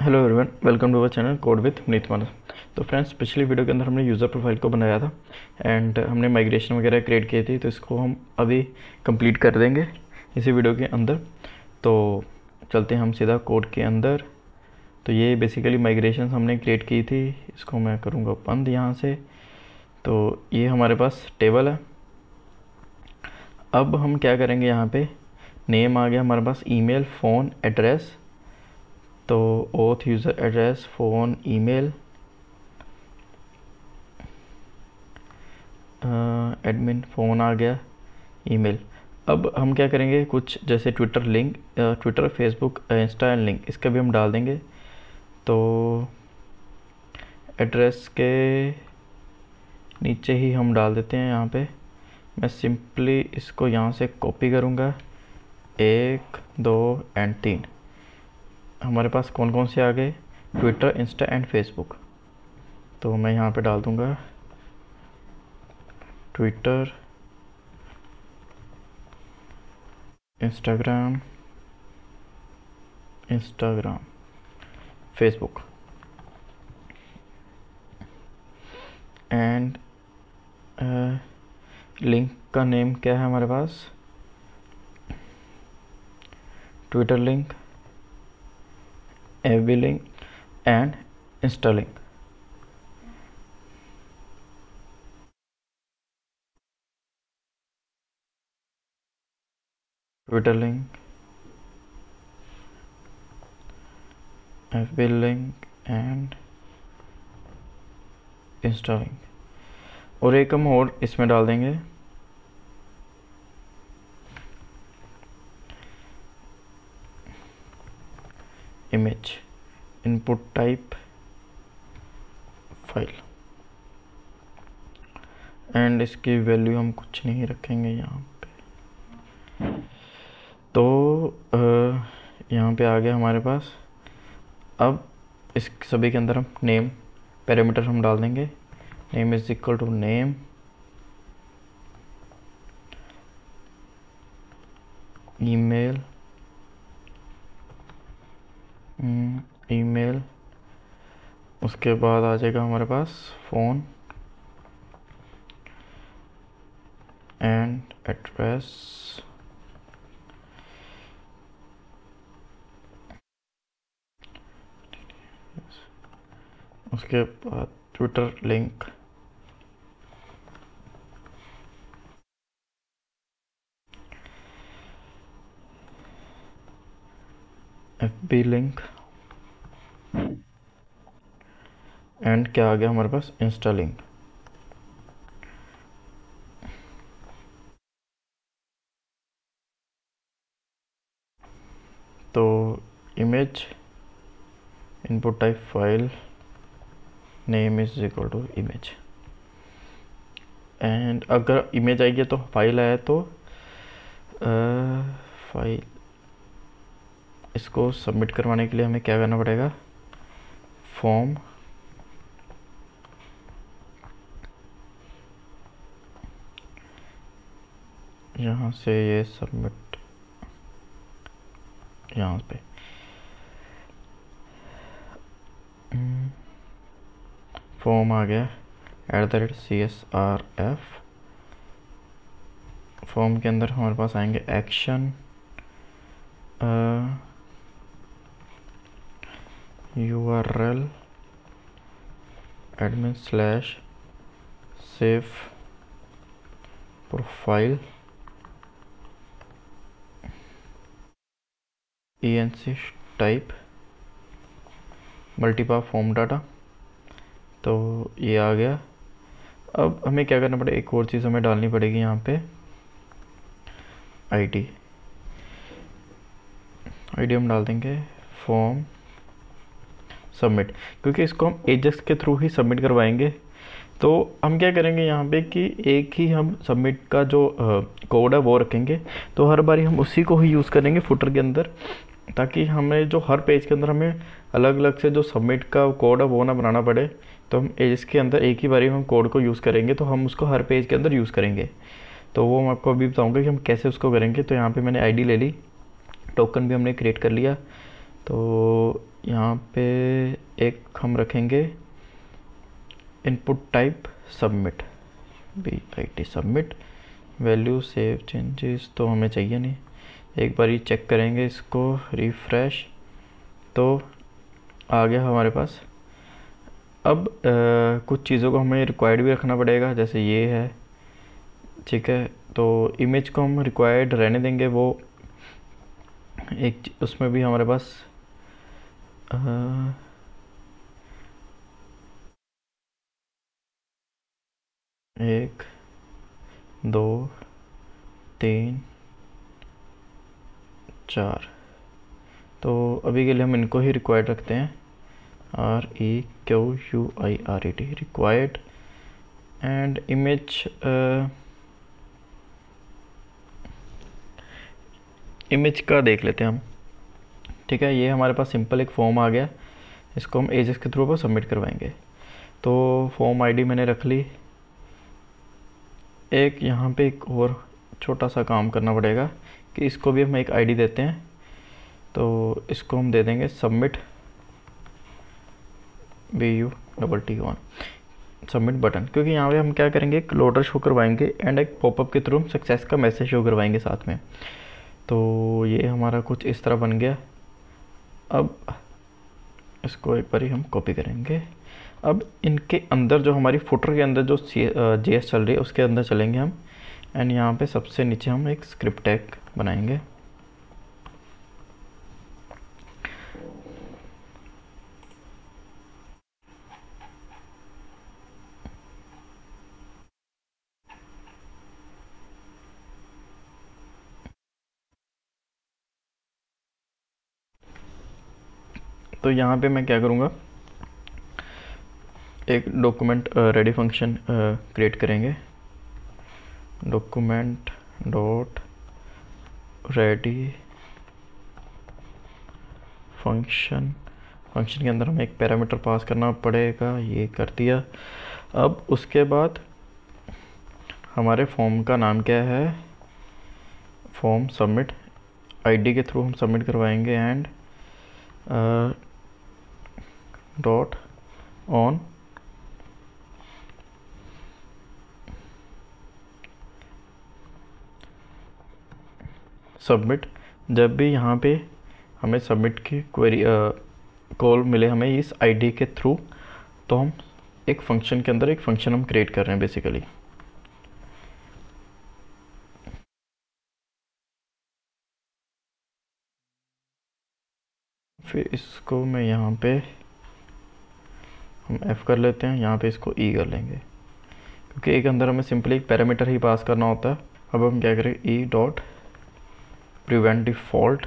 Hello everyone, welcome to our channel code with Neet Manas. तो friends, पिछली video के अंदर हमने यूज़र प्रोफाइल को बनाया था एंड हमने माइग्रेशन वगैरह क्रिएट की थी, तो इसको हम अभी कंप्लीट कर देंगे इसी वीडियो के अंदर। तो चलते हैं हम सीधा कोड के अंदर। तो ये बेसिकली माइग्रेशन हमने क्रिएट की थी, इसको मैं करूँगा बंद यहाँ से। तो ये हमारे पास टेबल है। अब हम क्या करेंगे, यहाँ पे नेम आ गया हमारे पास, ईमेल, फ़ोन, एड्रेस। तो auth, user address, phone, email, admin, phone आ गया, ईमेल। अब हम क्या करेंगे, कुछ जैसे Twitter link, Twitter, Facebook, Insta and link, इसका भी हम डाल देंगे। तो एड्रेस के नीचे ही हम डाल देते हैं। यहाँ पे मैं सिंपली इसको यहाँ से कॉपी करूँगा, 1, 2 एंड 3। हमारे पास कौन कौन से आ गए, ट्विटर, इंस्टा एंड फेसबुक। तो मैं यहाँ पे डाल दूँगा Twitter, Instagram, Facebook and link का नेम क्या है हमारे पास, Twitter link, FB link and Insta link. Twitter link, FB link and Insta link. और एक हम और इसमें डाल देंगे, image, input type file. And इसकी वैल्यू हम कुछ नहीं रखेंगे यहाँ पे। तो यहाँ पे आ गया हमारे पास। अब इस सभी के अंदर हम नेम पैरामीटर हम डाल देंगे, name is equal to name, email, email, उसके बाद आ जाएगा हमारे पास फ़ोन एंड एड्रेस, उसके बाद Twitter link, FB link and क्या आ गया हमारे पास, इंस्टा लिंक। तो image, input type file, name is equal to image. And अगर इमेज आएगी तो फाइल आया तो फाइल, इसको सबमिट करवाने के लिए हमें क्या करना पड़ेगा, फॉर्म, यहाँ से ये सबमिट, यहाँ पे फॉर्म आ गया @CSRF। फॉर्म के अंदर हमारे पास आएंगे action, URL, admin / save profile, ENC type, multipart form data. तो ये आ गया। अब हमें क्या करना पड़ेगा, एक और चीज़ हमें डालनी पड़ेगी यहाँ पे, आईडी हम डाल देंगे, फॉर्म सबमिट, क्योंकि इसको हम एजेक्स के थ्रू ही सबमिट करवाएंगे। तो हम क्या करेंगे यहाँ पे कि एक ही हम सबमिट का जो कोड है वो रखेंगे। तो हर बारी हम उसी को ही यूज़ करेंगे फुटर के अंदर, ताकि हमें जो हर पेज के अंदर हमें अलग अलग से जो सबमिट का कोड है वो ना बनाना पड़े। तो हम इसके अंदर एक ही बारी हम कोड को यूज़ करेंगे, तो हम उसको हर पेज के अंदर यूज़ करेंगे। तो वो मैं आपको अभी बताऊँगा कि हम कैसे उसको करेंगे। तो यहाँ पर मैंने ID ले ली, टोकन भी हमने क्रिएट कर लिया। तो यहाँ पे एक हम रखेंगे input type submit, BIT submit. Value save changes तो हमें चाहिए नहीं, एक बार ही चेक करेंगे इसको, रिफ्रेश, तो आ गया हमारे पास। अब कुछ चीज़ों को हमें रिक्वायर्ड भी रखना पड़ेगा, जैसे ये है, ठीक है। तो इमेज को हम रिक्वायर्ड रहने देंगे, वो एक उसमें भी हमारे पास 1 2 3 4, तो अभी के लिए हम इनको ही रिक्वायर्ड रखते हैं, REQUIRED रिक्वायर्ड। एंड इमेज का देख लेते हैं हम, ठीक है। ये हमारे पास सिंपल एक फॉर्म आ गया, इसको हम एजेस के थ्रू पर सबमिट करवाएंगे। तो फॉर्म आईडी मैंने रख ली। एक यहाँ पे एक और छोटा सा काम करना पड़ेगा कि इसको भी हम एक आईडी देते हैं, तो इसको हम दे देंगे सबमिट BUTT1 सबमिट बटन, क्योंकि यहाँ पे हम क्या करेंगे, एक लोडर शो करवाएंगे एंड एक पॉपअप के थ्रू हम सक्सेस का मैसेज शो करवाएंगे साथ में। तो ये हमारा कुछ इस तरह बन गया। अब इसको एक बार ही हम कॉपी करेंगे। अब इनके अंदर जो हमारी फुटर के अंदर जो JS चल रही है उसके अंदर चलेंगे हम, एंड यहाँ पे सबसे नीचे हम एक स्क्रिप्ट टैग बनाएंगे। तो यहाँ पे मैं क्या करूँगा, एक डॉक्यूमेंट रेडी फंक्शन क्रिएट करेंगे, डॉक्यूमेंट डॉट रेडी फंक्शन के अंदर हमें एक पैरामीटर पास करना पड़ेगा, ये कर दिया। अब उसके बाद हमारे फॉर्म का नाम क्या है, फॉर्म सबमिट, आईडी के थ्रू हम सबमिट करवाएंगे, एंड डॉट ऑन सबमिट। जब भी यहाँ पे हमें सबमिट की क्वेरी कॉल मिले हमें इस आईडी के थ्रू, तो हम एक फंक्शन के अंदर एक फंक्शन हम क्रिएट कर रहे हैं बेसिकली। फिर इसको मैं यहाँ पे हम F कर लेते हैं, यहाँ पे इसको E कर लेंगे, क्योंकि एक अंदर हमें सिंपली एक पैरामीटर ही पास करना होता है। अब हम क्या करें, E dot prevent default,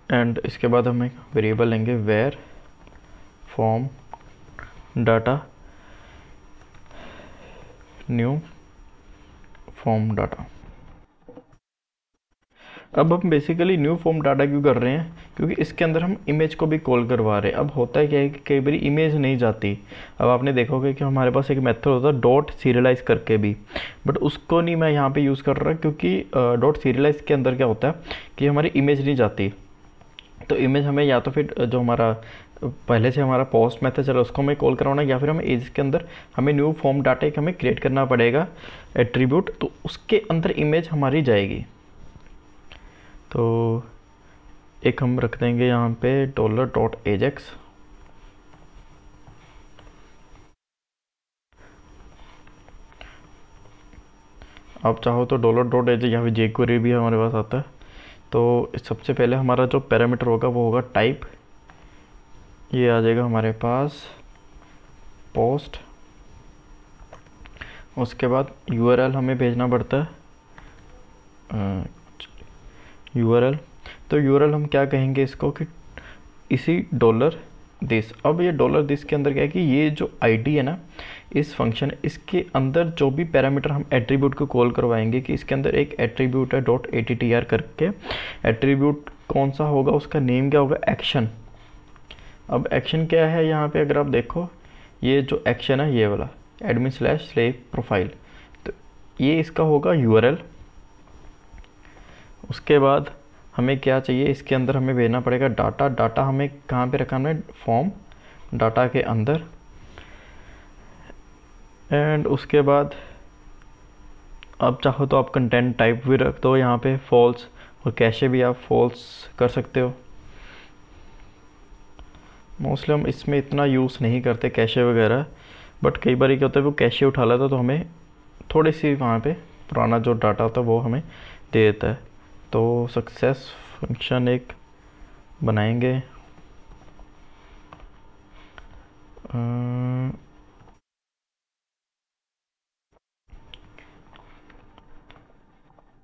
and इसके बाद हम एक वेरिएबल लेंगे var form data new form data. अब हम बेसिकली न्यू फॉर्म डाटा क्यों कर रहे हैं, क्योंकि इसके अंदर हम इमेज को भी कॉल करवा रहे हैं। अब होता है क्या है कि कई बार इमेज नहीं जाती। अब आपने देखोगे कि हमारे पास एक मेथड होता है डॉट सीरियलाइज करके भी, बट उसको नहीं मैं यहाँ पे यूज़ कर रहा, क्योंकि डॉट सीरियलाइज के अंदर क्या होता है कि हमारी इमेज नहीं जाती। तो इमेज हमें या तो फिर जो हमारा पहले से हमारा पोस्ट मेथड चला उसको हमें कॉल कराना, या फिर हमें एज के अंदर हमें न्यू फॉर्म डाटा एक हमें क्रिएट करना पड़ेगा एट्रीब्यूट, तो उसके अंदर इमेज हमारी जाएगी। तो एक हम रख देंगे यहाँ पे $.ajax, आप चाहो तो $.ajax या फिर jQuery भी हमारे पास आता है। तो सबसे पहले हमारा जो पैरामीटर होगा वो होगा टाइप, ये आ जाएगा हमारे पास पोस्ट। उसके बाद URL हमें भेजना पड़ता है, URL। तो URL हम क्या कहेंगे इसको कि इसी $this। अब ये $this के अंदर क्या है कि ये जो आईडी है ना इस फंक्शन, इसके अंदर जो भी पैरामीटर हम एट्रीब्यूट को कॉल करवाएंगे, कि इसके अंदर एक एट्रीब्यूट है .attr करके, एट्रीब्यूट कौन सा होगा, उसका नेम क्या होगा, एक्शन। अब एक्शन क्या है, यहाँ पे अगर आप देखो ये जो एक्शन है ये वाला admin/slave प्रोफाइल, तो ये इसका होगा URL। उसके बाद हमें क्या चाहिए, इसके अंदर हमें भेजना पड़ेगा डाटा। डाटा हमें कहाँ पे रखा, हमने फॉर्म डाटा के अंदर। एंड उसके बाद आप चाहो तो आप कंटेंट टाइप भी रख दो यहाँ पे फॉल्स, और कैशे भी आप फॉल्स कर सकते हो। मोस्टली हम इसमें इतना यूज़ नहीं करते कैशे वगैरह, बट कई बार क्या होता है वो कैशे उठा लेता तो हमें थोड़ी सी वहाँ पे पुराना जो डाटा होता है वो हमें दे देता है। तो सक्सेस फंक्शन एक बनाएंगे।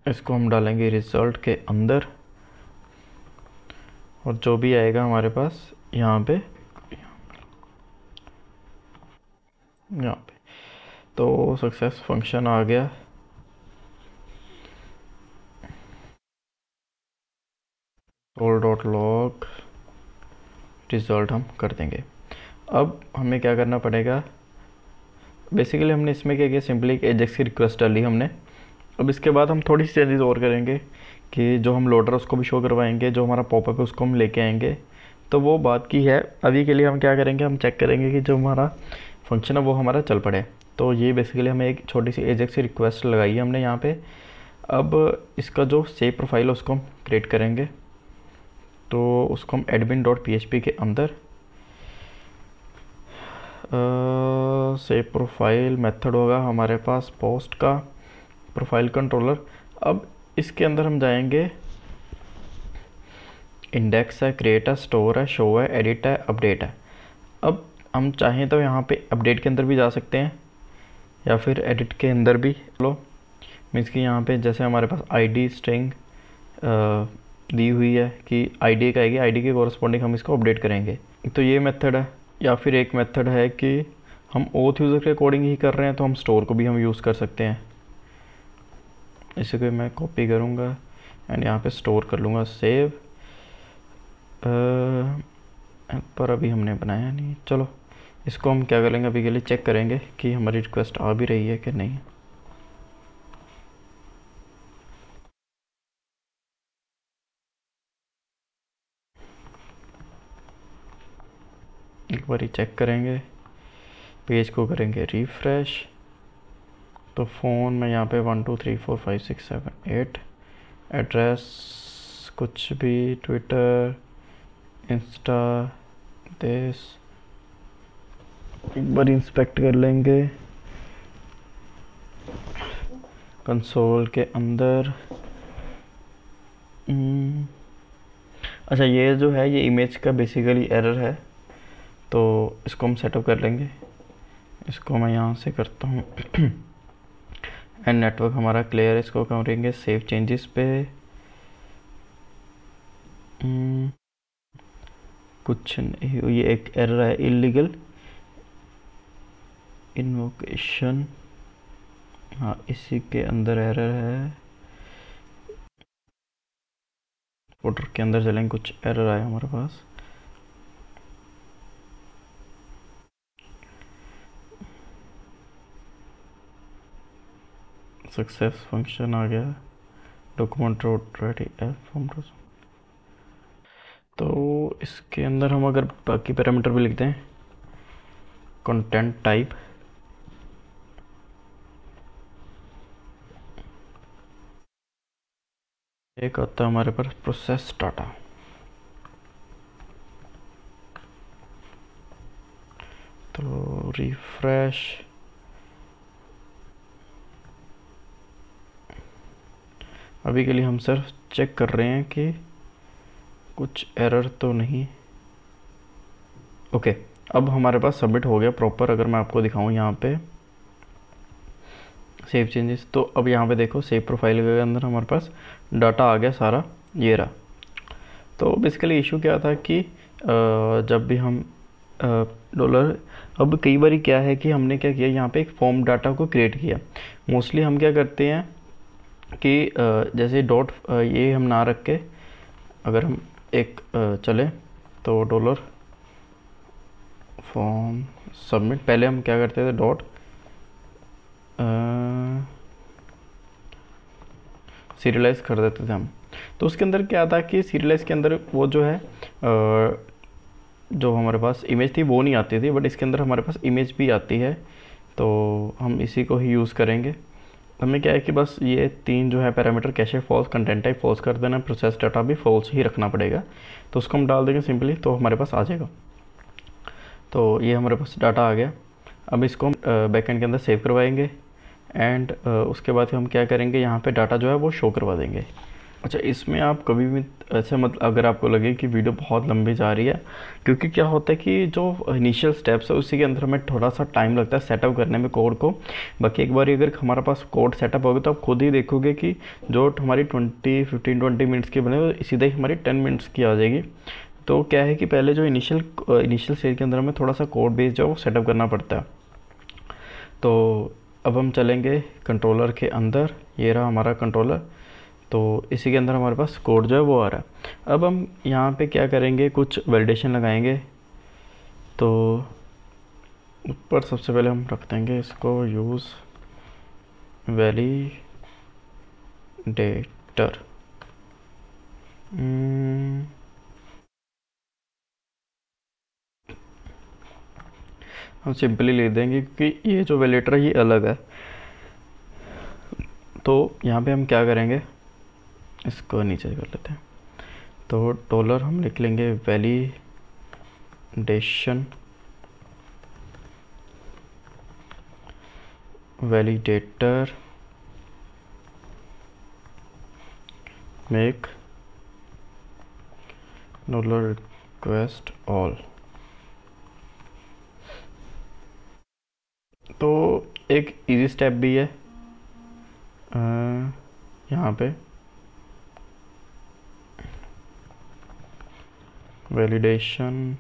इसको हम डालेंगे रिज़ल्ट के अंदर, और जो भी आएगा हमारे पास यहाँ पे तो सक्सेस फंक्शन आ गया। रोल डॉट लॉग रिज़ल्ट हम कर देंगे। अब हमें क्या करना पड़ेगा, बेसिकली हमने इसमें क्या किया, सिंपली एक एजेक्स की रिक्वेस्ट डाली हमने। अब इसके बाद हम थोड़ी सी चेंजेस और करेंगे कि जो हम लोडर उसको भी शो करवाएंगे, जो हमारा पॉपअप है उसको हम लेके आएंगे। तो वो बात की है, अभी के लिए हम क्या करेंगे, हम चेक करेंगे कि जो हमारा फंक्शन है वो हमारा चल पड़े। तो ये बेसिकली हमें एक छोटी सी एजेक्स की रिक्वेस्ट लगाई है हमने यहाँ पे। अब इसका जो सेव प्रोफाइल है उसको हम क्रिएट करेंगे। तो उसको हम admin.php के अंदर सेव प्रोफाइल मेथड होगा हमारे पास पोस्ट का प्रोफाइल कंट्रोलर। अब इसके अंदर हम जाएंगे, इंडेक्स है, क्रिएट है, स्टोर है, शो है, एडिट है, अपडेट है। अब हम चाहें तो यहाँ पे अपडेट के अंदर भी जा सकते हैं या फिर एडिट के अंदर भी। लो मीन्स कि यहाँ पे जैसे हमारे पास आईडी स्ट्रिंग दी हुई है कि आईडी का आएगी, आईडी के कॉरस्पॉन्डिंग हम इसको अपडेट करेंगे। तो ये मेथड है। या फिर एक मेथड है कि हम ओथ यूज़र के अकॉर्डिंग ही कर रहे हैं तो हम स्टोर को भी हम यूज़ कर सकते हैं। इसे को मैं कॉपी करूँगा एंड यहाँ पे स्टोर कर लूँगा सेव। पर अभी हमने बनाया नहीं, चलो इसको हम क्या करेंगे, अभी के लिए चेक करेंगे कि हमारी रिक्वेस्ट आ भी रही है कि नहीं। एक बार ही चेक करेंगे, पेज को करेंगे रिफ्रेश। तो फ़ोन में यहाँ पे 1 2 3 4 5 6 7 8, एड्रेस कुछ भी, ट्विटर, इंस्टा, दिस। एक बार इंस्पेक्ट कर लेंगे कंसोल के अंदर। अच्छा ये जो है ये इमेज का बेसिकली एरर है, तो इसको हम सेटअप कर लेंगे। इसको मैं यहाँ से करता हूँ एंड नेटवर्क हमारा क्लियर है, इसको करेंगे सेव चेंजेस पे। कुछ नहीं, ये एक एरर है, इलीगल इन्वोकेशन। हाँ इसी के अंदर एरर है, फोल्डर के अंदर चलेंगे, कुछ एरर आया हमारे पास। सक्सेस फंक्शन आ गया, डॉक्यूमेंट रेडी फॉर्म। तो इसके अंदर हम अगर बाकी पैरामीटर भी लिखते हैं, कंटेंट टाइप, एक आता है हमारे पास प्रोसेस डाटा। तो रिफ्रेश, अभी के लिए हम सिर्फ चेक कर रहे हैं कि कुछ एरर तो नहीं। ओके अब हमारे पास सबमिट हो गया प्रॉपर। अगर मैं आपको दिखाऊं यहाँ पे सेव चेंजेस, तो अब यहाँ पे देखो सेव प्रोफाइल के अंदर हमारे पास डाटा आ गया सारा, ये रहा। तो बेसिकली इशू क्या था कि जब भी हम डॉलर, अब कई बार क्या है कि हमने क्या किया, यहाँ पे एक फॉर्म डाटा को क्रिएट किया। मोस्टली हम क्या करते हैं कि जैसे डॉट ये हम ना रख के अगर हम एक चले तो डॉलर फॉर्म सबमिट, पहले हम क्या करते थे डॉट सीरियलाइज कर देते थे हम। तो उसके अंदर क्या था कि सीरियलाइज के अंदर वो जो है जो हमारे पास इमेज थी वो नहीं आती थी, बट इसके अंदर हमारे पास इमेज भी आती है। तो हम इसी को ही यूज़ करेंगे। हमें क्या है कि बस ये 3 जो है parameter, cache false, content type false कर देना, प्रोसेस डाटा भी फॉल्स ही रखना पड़ेगा। तो उसको हम डाल देंगे सिंपली, तो हमारे पास आ जाएगा। तो ये हमारे पास डाटा आ गया। अब इसको हम बैकएंड के अंदर सेव करवाएंगे एंड उसके बाद हम क्या करेंगे, यहाँ पे डाटा जो है वो शो करवा देंगे। अच्छा, इसमें आप कभी भी ऐसे मत, अगर आपको लगे कि वीडियो बहुत लंबी जा रही है, क्योंकि क्या होता है कि जो इनिशियल स्टेप्स है उसी के अंदर हमें थोड़ा सा टाइम लगता है सेटअप करने में कोड को। बाकी एक बार अगर हमारे पास कोड सेटअप होगा तो आप खुद ही देखोगे कि जो हमारी 15-20 मिनट्स की बने वो सीधे ही हमारी 10 मिनट्स की आ जाएगी। तो क्या है कि पहले जो इनिशियल स्टेज के अंदर हमें थोड़ा सा कोड बेस जो है वो सेटअप करना पड़ता है। तो अब हम चलेंगे कंट्रोलर के अंदर, ये रहा हमारा कंट्रोलर। तो इसी के अंदर हमारे पास कोड जो है वो आ रहा है। अब हम यहाँ पे क्या करेंगे, कुछ वैलिडेशन लगाएंगे। तो ऊपर सबसे पहले हम रख देंगे इसको यूज़ वैलिडेटर। हम सिंपली ले देंगे क्योंकि ये जो वैलिडेटर है ये अलग है। तो यहाँ पे हम क्या करेंगे, इसको नीचे कर लेते हैं। तो डॉलर हम लिख लेंगे validation, validator make dollar request all. तो एक इजी स्टेप भी है यहाँ पे, validation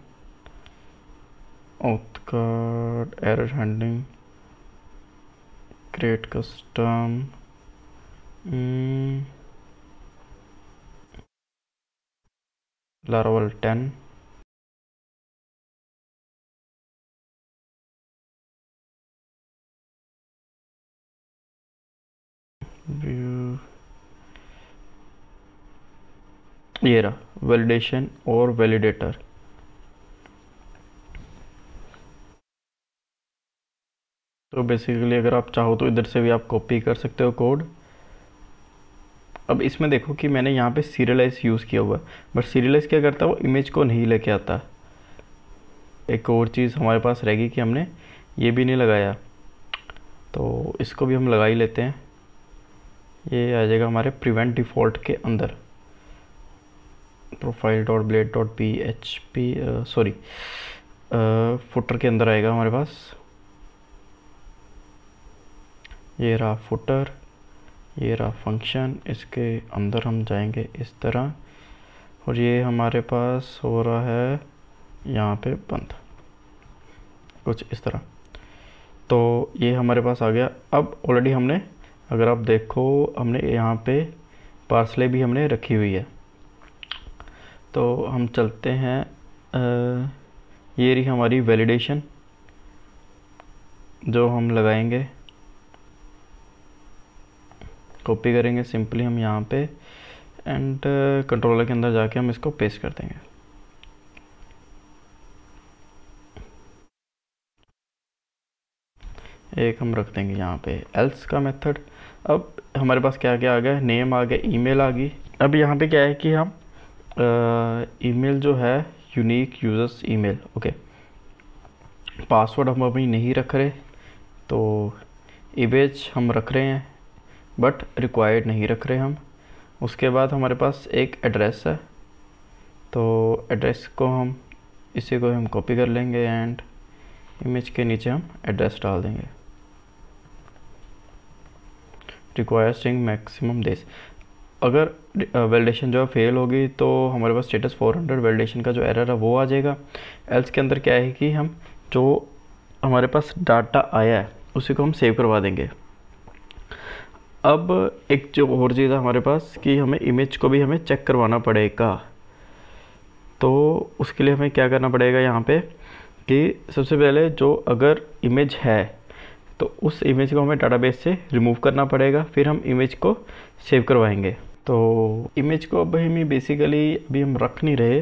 auth card error handling create custom Laravel 10 view, ये रहा वैलिडेशन और वैलिडेटर। तो बेसिकली अगर आप चाहो तो इधर से भी आप कॉपी कर सकते हो कोड। अब इसमें देखो कि मैंने यहाँ पे सीरियलाइज यूज़ किया हुआ है, बट सीरियलाइज क्या करता है, वो इमेज को नहीं लेके आता। एक और चीज़ हमारे पास रहेगी कि हमने ये भी नहीं लगाया, तो इसको भी हम लगा ही लेते हैं। ये आ जाएगा हमारे प्रिवेंट डिफ़ॉल्ट के अंदर, profile dot blade dot PHP sorry footer के अंदर आएगा हमारे पास। ये रहा फुटर, ये रहा फंक्शन, इसके अंदर हम जाएंगे इस तरह, और ये हमारे पास हो रहा है यहाँ पे बंद, कुछ इस तरह। तो ये हमारे पास आ गया। अब ऑलरेडी हमने, अगर आप देखो, हमने यहाँ पे पार्सले भी हमने रखी हुई है। तो हम चलते हैं, ये रही हमारी वैलिडेशन जो हम लगाएंगे, कॉपी करेंगे सिंपली हम यहाँ पे एंड कंट्रोलर के अंदर जाके हम इसको पेस्ट कर देंगे। एक हम रख देंगे यहाँ पे एल्स का मेथड। अब हमारे पास क्या क्या आ गया, नेम आ गया, ईमेल आ गई। अब यहाँ पे क्या है कि हम ईमेल जो है unique users email, okay. Password हम अभी नहीं रख रहे, तो इमेज हम रख रहे हैं बट रिक्वायर्ड नहीं रख रहे हम। उसके बाद हमारे पास एक एड्रेस है, तो एड्रेस को हम, इसी को हम कॉपी कर लेंगे एंड इमेज के नीचे हम एड्रेस डाल देंगे। Require string maximum days. अगर वैलिडेशन जो है फेल होगी तो हमारे पास स्टेटस 400 वैलिडेशन का जो एरर है वो आ जाएगा। एल्स के अंदर क्या है कि हम जो हमारे पास डाटा आया है उसी को हम सेव करवा देंगे। अब एक जो और चीज़ है हमारे पास कि हमें इमेज को भी हमें चेक करवाना पड़ेगा। तो उसके लिए हमें क्या करना पड़ेगा यहाँ पे कि सबसे पहले जो अगर इमेज है तो उस इमेज को हमें डाटाबेस से रिमूव करना पड़ेगा, फिर हम इमेज को सेव करवाएंगे। तो इमेज को अब हम बेसिकली अभी हम रख नहीं रहे,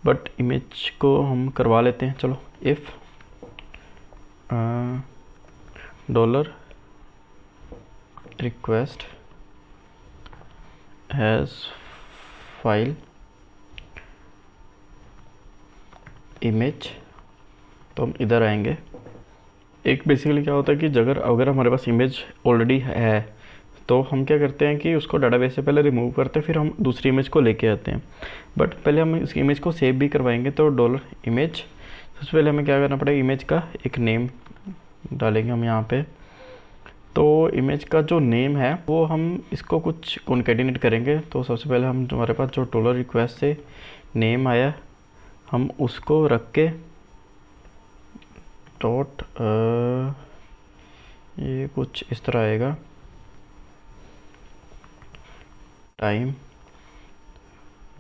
बट इमेज को हम करवा लेते हैं। चलो, if dollar request has file image, तो हम इधर आएंगे। एक बेसिकली क्या होता है कि अगर हमारे पास इमेज ऑलरेडी है तो हम क्या करते हैं कि उसको डाटाबेस से पहले रिमूव करते हैं, फिर हम दूसरी इमेज को लेके आते हैं। बट पहले हम इस इमेज को सेव भी करवाएंगे, तो डॉलर इमेज, सबसे पहले हमें क्या करना पड़ेगा, इमेज का एक नेम डालेंगे हम यहाँ पे। तो इमेज का जो नेम है वो हम इसको कुछ कॉन्केटिनेट करेंगे। तो सबसे पहले हम हमारे पास जो डॉलर रिक्वेस्ट से नेम आया हम उसको रख के डॉट ये कुछ इस तरह आएगा, टाइम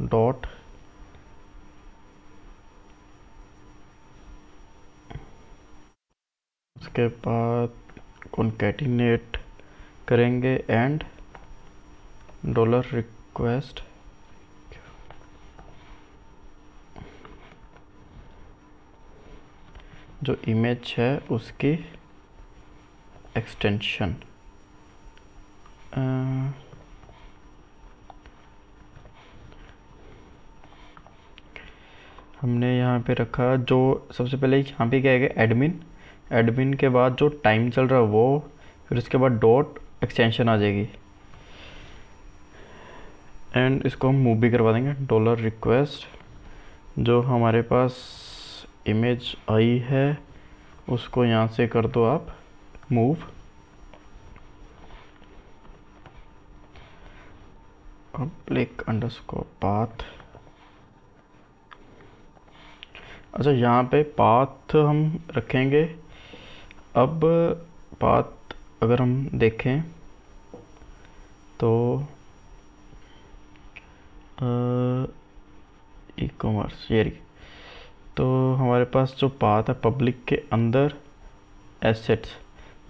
डॉट उसके बाद कॉन्केटिनेट करेंगे एंड डॉलर रिक्वेस्ट जो इमेज है उसकी एक्सटेंशन हमने यहाँ पे रखा, जो सबसे पहले यहाँ पे क्या है, एडमिन, एडमिन के बाद जो टाइम चल रहा है वो, फिर उसके बाद डॉट एक्सटेंशन आ जाएगी एंड इसको हम मूव भी करवा देंगे। डॉलर रिक्वेस्ट जो हमारे पास इमेज आई है उसको यहाँ से कर दो आप मूव, पब्लिक अंडरस्कोर पाथ। अच्छा, यहाँ पे पाथ हम रखेंगे। अब पाथ अगर हम देखें तो ई कॉमर्स ये, तो हमारे पास जो पाथ है पब्लिक के अंदर एसेट्स,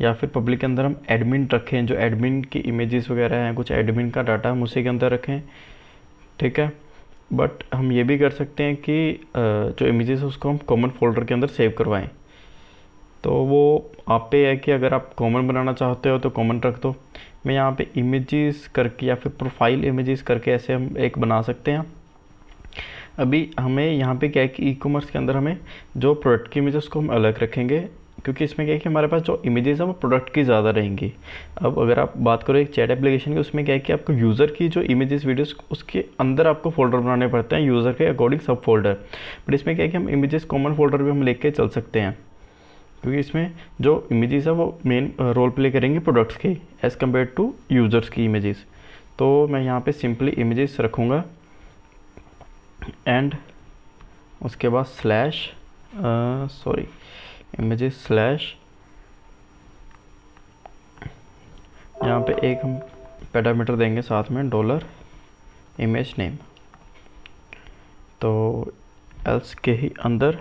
या फिर पब्लिक के अंदर हम एडमिन रखें, जो एडमिन की इमेजेस वगैरह हैं, कुछ एडमिन का डाटा हम उसी के अंदर रखें, ठीक है। बट हम ये भी कर सकते हैं कि जो इमेजेस है उसको हम कॉमन फोल्डर के अंदर सेव करवाएं। तो वो आप पे है कि अगर आप कॉमन बनाना चाहते हो तो कॉमन रख दो। मैं यहाँ पे इमेजेस करके या फिर प्रोफाइल इमेजेस करके ऐसे हम एक बना सकते हैं। अभी हमें यहाँ पे क्या है कि ई कॉमर्स के अंदर हमें जो प्रोडक्ट की इमेजेस को हम अलग रखेंगे, क्योंकि इसमें क्या है कि हमारे पास जो इमेजेस है वो प्रोडक्ट की ज़्यादा रहेंगी। अब अगर आप बात करो एक चैट एप्लीकेशन की, उसमें क्या है कि आपको यूज़र की जो इमेजेस वीडियोस उसके अंदर आपको फोल्डर बनाने पड़ते हैं यूज़र के अकॉर्डिंग सब फोल्डर। बट इसमें क्या है कि हम इमेजेस कॉमन फोल्डर भी हम लेके चल सकते हैं, क्योंकि इसमें जो इमेजेस है वो मेन रोल प्ले करेंगी प्रोडक्ट्स की एज़ कम्पेयर टू यूज़र्स की इमेजेस। तो मैं यहाँ पे सिंपली इमेजेस रखूँगा एंड उसके बाद स्लैश इमेजेस स्लैश, यहाँ पे एक हम पैरामीटर देंगे साथ में डॉलर इमेज नेम। तो एल्स के ही अंदर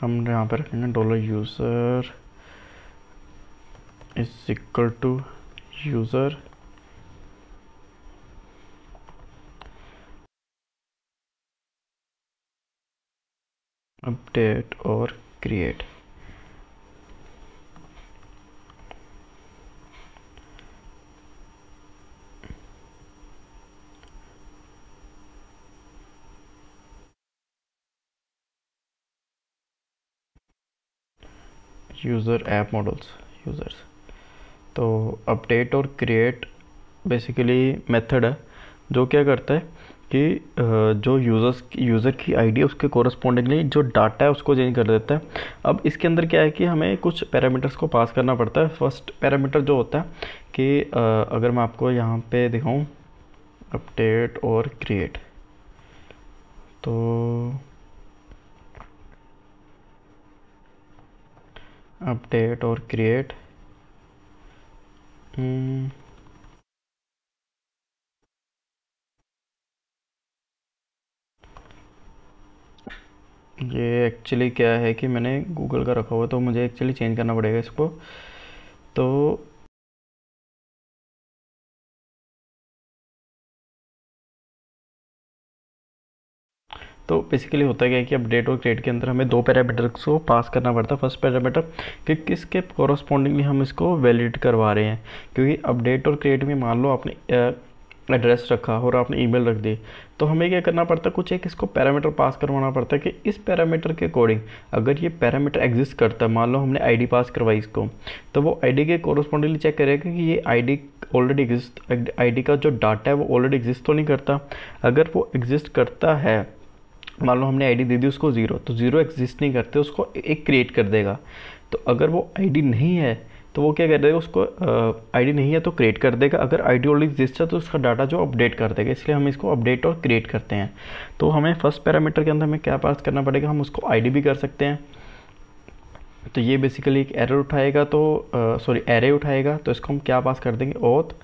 हम यहाँ पर रखेंगे dollar user is equal to user update और create. User app models users, तो अपडेट और क्रिएट बेसिकली मेथड है जो क्या करता है कि जो यूज़र की आईडी है उसके कोरस्पॉन्डिंगली जो डाटा है उसको चेंज कर देता है। अब इसके अंदर क्या है कि हमें कुछ पैरामीटर्स को पास करना पड़ता है। फर्स्ट पैरामीटर जो होता है कि अगर मैं आपको यहाँ पे दिखाऊँ अपडेट और क्रिएट, तो अपडेट और क्रिएट ये एक्चुअली क्या है कि मैंने गूगल का रखा हुआ तो मुझे एक्चुअली चेंज करना पड़ेगा इसको। तो तो बेसिकली होता क्या है कि अपडेट और क्रिएट के अंदर हमें दो पैरामीटर्स को पास करना पड़ता है। फर्स्ट पैरामीटर कि किसके कोरस्पॉन्डिंगली हम इसको वैलिडेट करवा रहे हैं, क्योंकि अपडेट और क्रिएट में मान लो आपने एड्रेस रखा और आपने ईमेल रख दी, तो हमें क्या करना पड़ता है, कुछ एक इसको पैरामीटर पास करवाना पड़ता है कि इस पैरामीटर के अकॉर्डिंग अगर ये पैरामीटर एग्जिस्ट करता है, मान लो हमने आईडी पास करवाई इसको, तो वो आईडी के कोरस्पॉन्डिंगली चेक करेगा कि ये आईडी ऑलरेडी एग्जिस्ट, आईडी का जो डाटा है वो ऑलरेडी एग्जिस्ट तो नहीं करता। अगर वो एग्जिस्ट करता है, मान लो हमने आईडी दे दी उसको ज़ीरो, तो ज़ीरो एग्जिस्ट नहीं करते, उसको एक क्रिएट कर देगा। तो अगर वो आईडी नहीं है तो वो क्या कर देगा, उसको आईडी नहीं है तो क्रिएट कर देगा। अगर आईडी ऑलरेडी एग्जिस्ट है तो उसका डाटा जो अपडेट कर देगा। इसलिए हम इसको अपडेट और क्रिएट करते हैं। तो हमें फर्स्ट पैरामीटर के अंदर हमें क्या पास करना पड़ेगा, हम उसको आईडी भी कर सकते हैं। तो ये बेसिकली एक एरर उठाएगा, तो सॉरी एरे उठाएगा, तो इसको हम क्या पास कर देंगे, ऑथ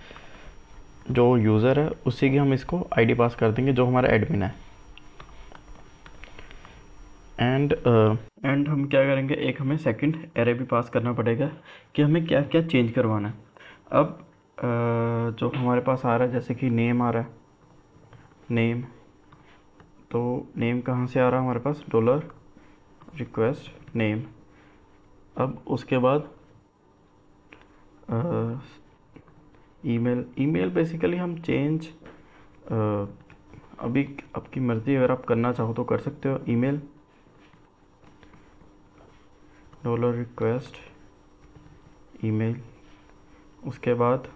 जो यूज़र है उसी की हम इसको आईडी पास कर देंगे जो हमारा एडमिन है। एंड हम क्या करेंगे, एक हमें सेकंड एरे भी पास करना पड़ेगा कि हमें क्या क्या चेंज करवाना है। अब जो हमारे पास आ रहा है, जैसे कि नेम आ रहा है, नेम, तो नेम कहाँ से आ रहा है हमारे पास, डॉलर रिक्वेस्ट नेम। अब उसके बाद ईमेल, ईमेल बेसिकली हम चेंज अभी आपकी मर्ज़ी, अगर आप करना चाहो तो कर सकते हो। ईमेल डॉलर रिक्वेस्ट ईमेल, उसके बाद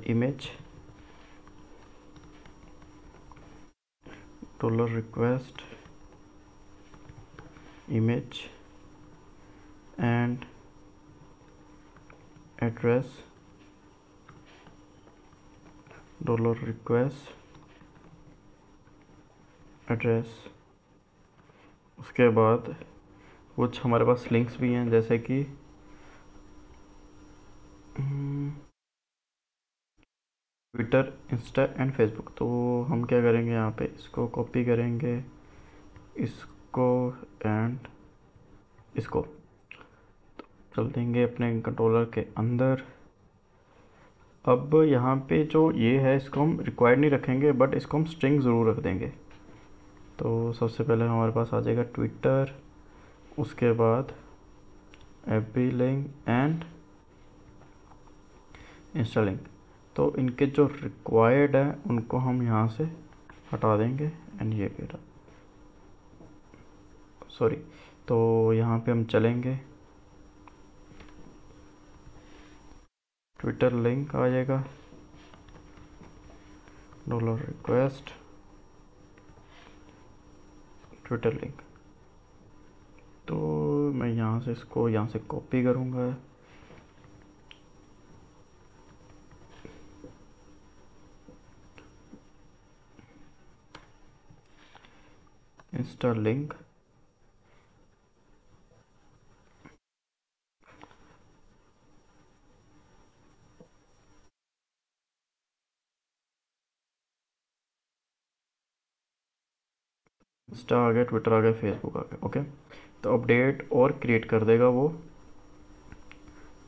image dollar request image and address dollar request address. उसके बाद कुछ हमारे पास लिंक्स भी हैं, जैसे कि ट्विटर, इंस्टा एंड फेसबुक। तो हम क्या करेंगे, यहाँ पे इसको कॉपी करेंगे, इसको एंड इसको तो चल देंगे अपने कंट्रोलर के अंदर। अब यहाँ पे जो ये है इसको हम रिक्वायर्ड नहीं रखेंगे, बट इसको हम स्ट्रिंग ज़रूर रख देंगे। तो सबसे पहले हमारे पास आ जाएगा ट्विटर, उसके बाद FB link and Insta link. तो इनके जो रिक्वायर्ड है उनको हम यहाँ से हटा देंगे एंड ये भी हटा, सॉरी। तो यहाँ पे हम चलेंगे, ट्विटर लिंक आ जाएगा, डॉलर रिक्वेस्ट ट्विटर लिंक। तो मैं यहाँ से इसको यहाँ से कॉपी करूँगा, इंस्टा लिंक इंस्टा आ गया, ट्विटर आ गया, फेसबुक आ गया। ओके, तो अपडेट और क्रिएट कर देगा वो,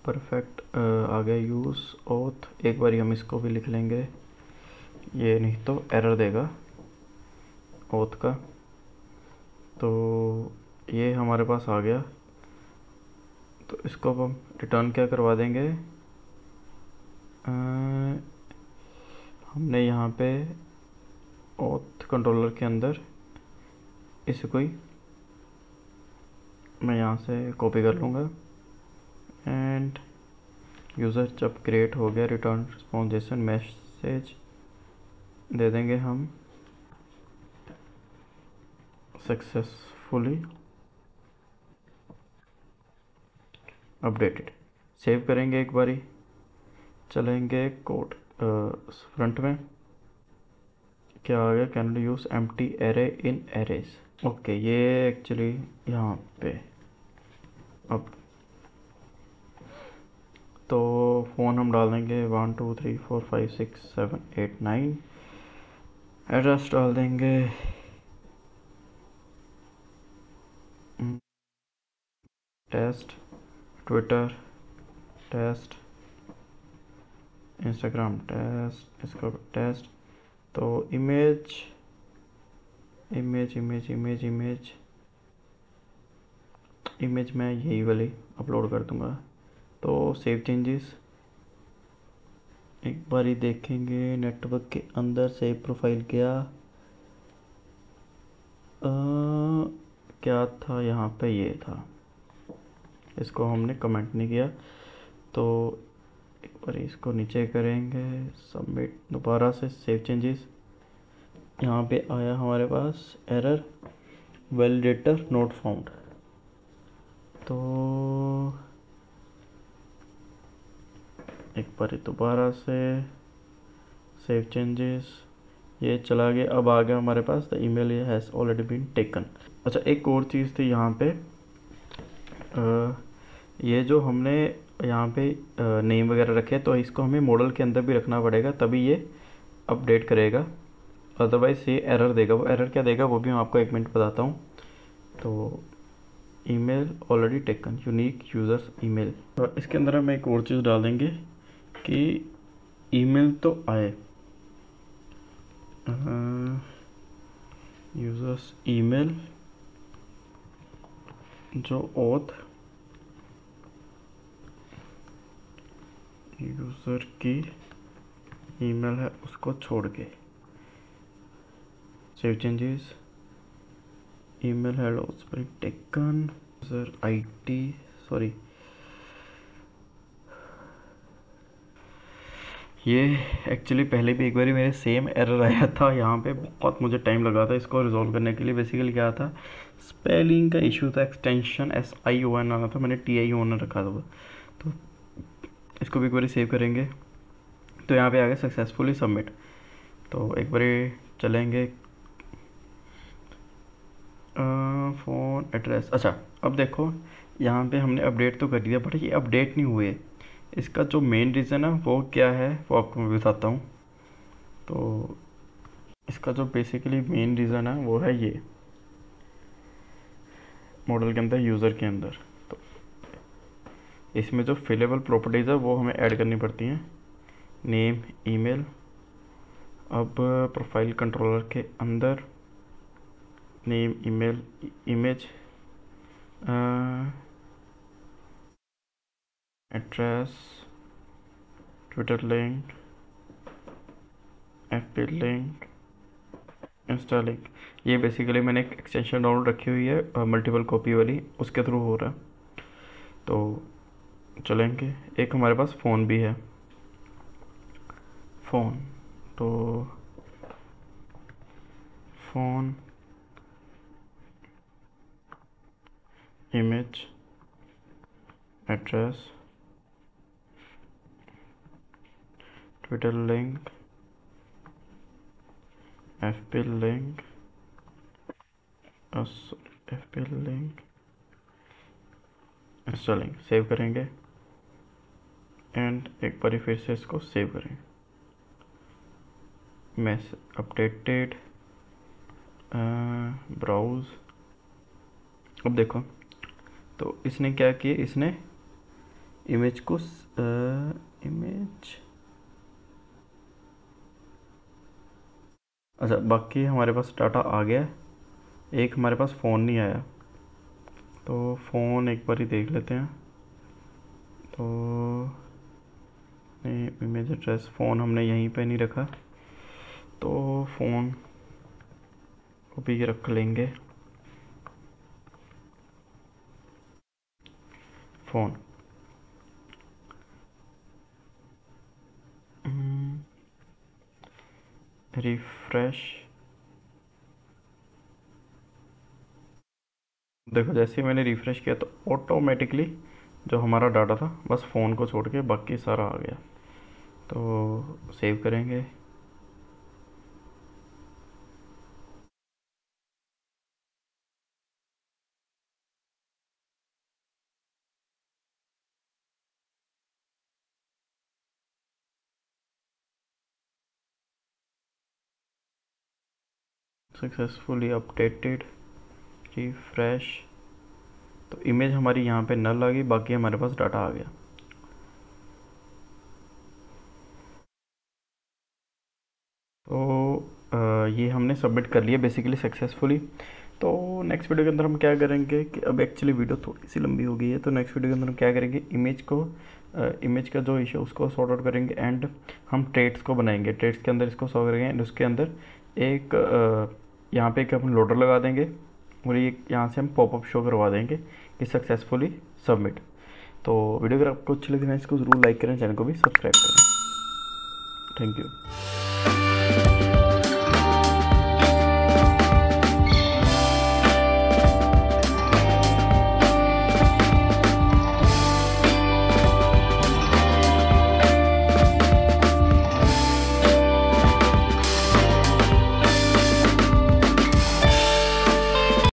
परफेक्ट आ गया। यूज़ ऑथ, एक बार हम इसको भी लिख लेंगे, ये नहीं तो एरर देगा ऑथ का। तो ये हमारे पास आ गया, तो इसको अब हम रिटर्न क्या करवा देंगे, हमने यहाँ पे ऑथ कंट्रोलर के अंदर इसे कोई, मैं यहाँ से कॉपी कर लूँगा एंड यूज़र जब क्रिएट हो गया, रिटर्न रिस्पॉन्स जैसे मैसेज दे देंगे हम, सक्सेसफुली अपडेटेड। सेव करेंगे एक बारी, चलेंगे कोड फ्रंट में, क्या आ गया, can use empty array in arrays. Okay, ये एक्चुअली यहाँ पे अब तो फ़ोन हम डाल देंगे 1 2 3 4 5 6 7 8 9, एड्रेस डाल देंगे test, Twitter test, Instagram test, इसका टेस्ट। तो image image image image image image मैं यही वाली अपलोड कर दूंगा। तो सेव चेंजेस एक बार ही देखेंगे। नेटवर्क के अंदर सेव प्रोफाइल गया, क्या था यहाँ पे, ये था, इसको हमने कमेंट नहीं किया। तो एक बार इसको नीचे करेंगे, सबमिट दोबारा से, सेव चेंजेस। यहाँ पे आया हमारे पास एरर, वैलिडेटर नोट फाउंड। तो एक बार दोबारा से सेव चेंजेस, ये चला गया। अब आ गया हमारे पास the email has already been taken. अच्छा, एक और चीज़ थी यहाँ पे, ये जो हमने यहाँ पे नेम वगैरह रखे, तो इसको हमें मॉडल के अंदर भी रखना पड़ेगा, तभी ये अपडेट करेगा, अदरवाइज़ ये एरर देगा। वो एरर क्या देगा वो भी मैं आपको एक मिनट बताता हूँ। तो email already taken, unique users email, तो इसके अंदर हम एक और चीज़ डाल देंगे कि ईमेल तो आए, यूज़र्स ईमेल जो ऑथ यूज़र की ईमेल है उसको छोड़ के। Save changes, email had also been taken, user ID, sorry, ये एक्चुअली पहले भी एक बार मेरे सेम एरर आया था यहाँ पे, बहुत मुझे टाइम लगा था इसको रिजॉल्व करने के लिए। बेसिकली क्या था, स्पेलिंग का इशू था, एक्सटेंशन SION आना था, मैंने TION रखा था। तो इसको भी एक बार सेव करेंगे, तो यहाँ पे आ गया सक्सेसफुली सबमिट। तो एक बार चलेंगे, फ़ोन एड्रेस। अच्छा, अब देखो यहाँ पे हमने अपडेट तो कर दिया, बट ये अपडेट नहीं हुए। इसका जो मेन रीज़न है वो क्या है वो आपको मैं बताता हूँ। तो इसका जो बेसिकली मेन रीज़न है वो है ये, मॉडल के अंदर, यूज़र के अंदर। तो इसमें जो फिलेबल प्रॉपर्टीज़ है वो हमें ऐड करनी पड़ती हैं, नेम, ईमेल। अब प्रोफाइल कंट्रोलर के अंदर name, email, image, address, Twitter link, FB link, insta link. ये बेसिकली मैंने एक एक्सटेंशन डाउनलोड रखी हुई है मल्टीपल कॉपी वाली, उसके थ्रू हो रहा है। तो चलेंगे, एक हमारे पास फ़ोन भी है, फ़ोन। तो phone, image, address, Twitter link, FB link, FB link, insta link. Save करेंगे एंड एक बार फिर से इसको सेव करें। Message updated, browse. अब देखो, तो इसने क्या किया, इसने इमेज को इमेज, अच्छा, बाकी हमारे पास डाटा आ गया, एक हमारे पास फ़ोन नहीं आया। तो फ़ोन एक बार ही देख लेते हैं। तो इमेज, एड्रेस, फ़ोन हमने यहीं पे नहीं रखा, तो फ़ोन को भी रख लेंगे, फ़ोन। रिफ्रेश, देखो जैसे ही मैंने रिफ़्रेश किया तो ऑटोमेटिकली जो हमारा डाटा था बस फ़ोन को छोड़ के बाकी सारा आ गया। तो सेव करेंगे, सक्सेसफुली अपडेटेड, रिफ्रेश। तो इमेज हमारी यहाँ पे नल आ गई, बाकी हमारे पास डाटा आ गया। तो ये हमने सबमिट कर लिया बेसिकली सक्सेसफुली। तो नेक्स्ट वीडियो के अंदर हम क्या करेंगे कि अब एक्चुअली वीडियो थोड़ी सी लंबी हो गई है, तो नेक्स्ट वीडियो के अंदर हम क्या करेंगे, इमेज का जो इशू उसको सॉर्ट आउट करेंगे एंड हम ट्रेड्स को बनाएंगे, ट्रेड्स के अंदर इसको सॉल्व करेंगे एंड उसके अंदर एक यहाँ पे एक हम लोडर लगा देंगे और ये यहाँ से हम पॉपअप शो करवा देंगे कि सक्सेसफुली सबमिट। तो वीडियो अगर आपको अच्छी लगी है इसको ज़रूर लाइक करें, चैनल को भी सब्सक्राइब करें। Thank you.